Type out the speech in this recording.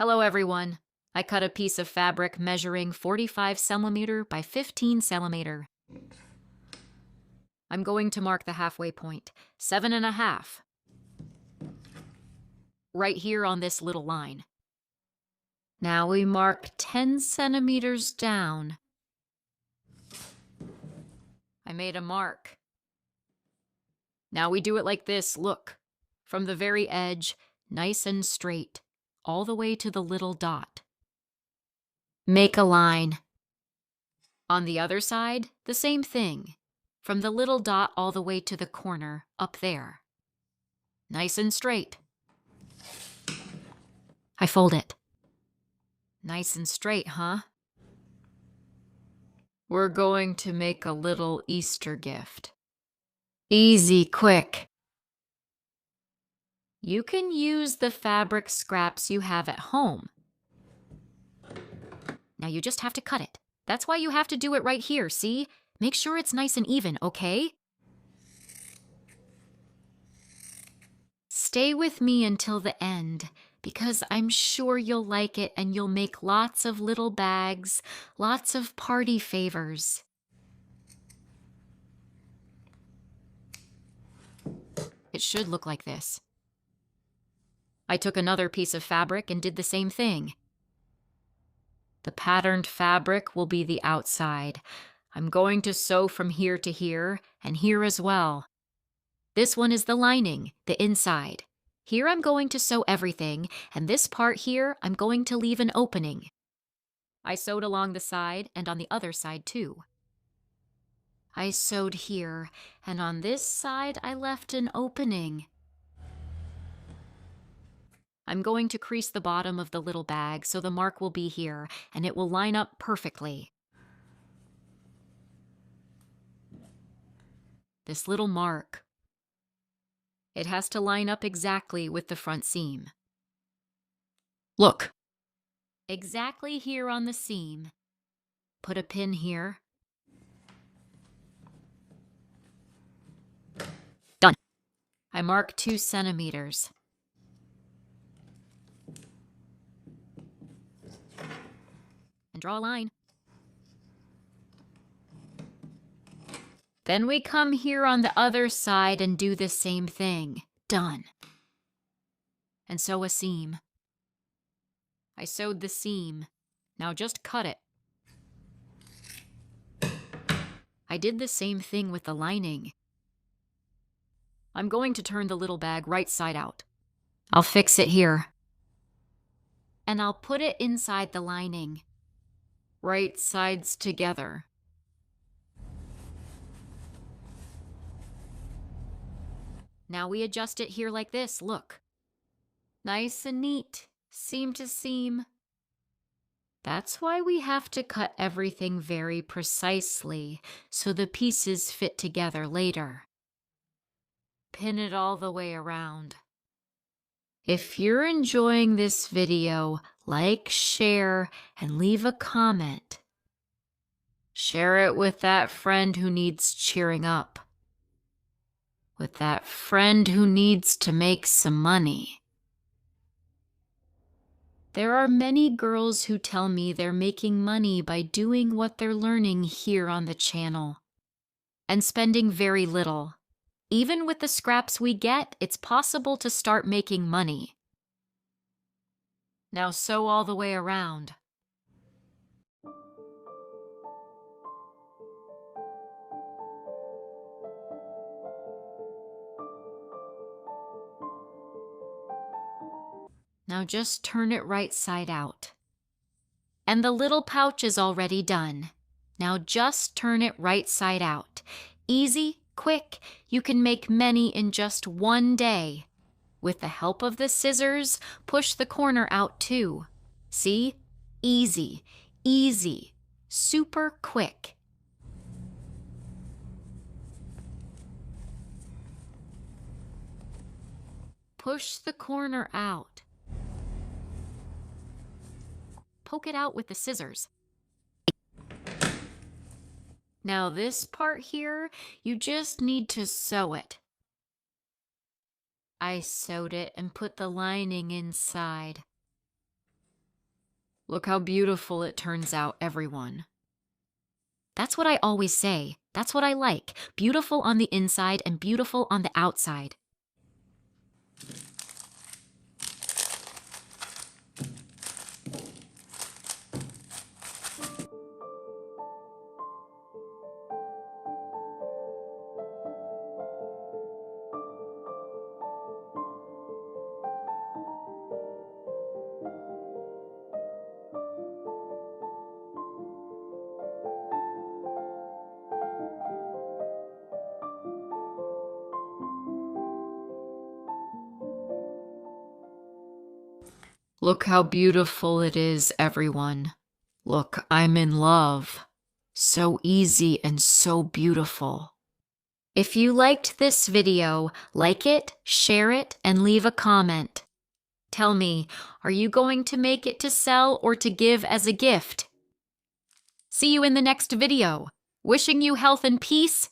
Hello everyone. I cut a piece of fabric measuring 45 centimeter by 15 centimeter. I'm going to mark the halfway point, 7.5. Right here on this little line. Now we mark 10 centimeters down. I made a mark. Now we do it like this, look. From the very edge, nice and straight, all the way to the little dot. Make a line. On the other side, the same thing. From the little dot all the way to the corner, up there. Nice and straight. I fold it. Nice and straight, huh? We're going to make a little Easter gift. Easy, quick. You can use the fabric scraps you have at home. Now you just have to cut it. That's why you have to do it right here, see? Make sure it's nice and even, okay? Stay with me until the end, because I'm sure you'll like it and you'll make lots of little bags, lots of party favors. It should look like this. I took another piece of fabric and did the same thing. The patterned fabric will be the outside. I'm going to sew from here to here and here as well. This one is the lining, the inside. Here I'm going to sew everything, and this part here I'm going to leave an opening. I sewed along the side and on the other side too. I sewed here, and on this side I left an opening. I'm going to crease the bottom of the little bag so the mark will be here, and it will line up perfectly. This little mark. It has to line up exactly with the front seam. Look. Exactly here on the seam. Put a pin here. Done. I mark 2 centimeters. And draw a line. Then we come here on the other side and do the same thing. Done. And sew a seam. I sewed the seam. Now just cut it. I did the same thing with the lining. I'm going to turn the little bag right side out. I'll fix it here. And I'll put it inside the lining. Right sides together. Now we adjust it here like this, look. Nice and neat, seam to seam. That's why we have to cut everything very precisely, so the pieces fit together later. Pin it all the way around. If you're enjoying this video, like, share, and leave a comment. Share it with that friend who needs cheering up. With that friend who needs to make some money. There are many girls who tell me they're making money by doing what they're learning here on the channel and spending very little. Even with the scraps we get, it's possible to start making money. Now sew all the way around. Now just turn it right side out. And the little pouch is already done. Now just turn it right side out. Easy, quick, you can make many in just one day. With the help of the scissors, push the corner out too. See? Easy, easy, super quick. Push the corner out. Poke it out with the scissors. Now this part here, you just need to sew it. I sewed it and put the lining inside. Look how beautiful it turns out, everyone. That's what I always say. That's what I like. Beautiful on the inside and beautiful on the outside. Look how beautiful it is, everyone. Look, I'm in love. So easy and so beautiful. If you liked this video, like it, share it, and leave a comment. Tell me, are you going to make it to sell or to give as a gift? See you in the next video. Wishing you health and peace.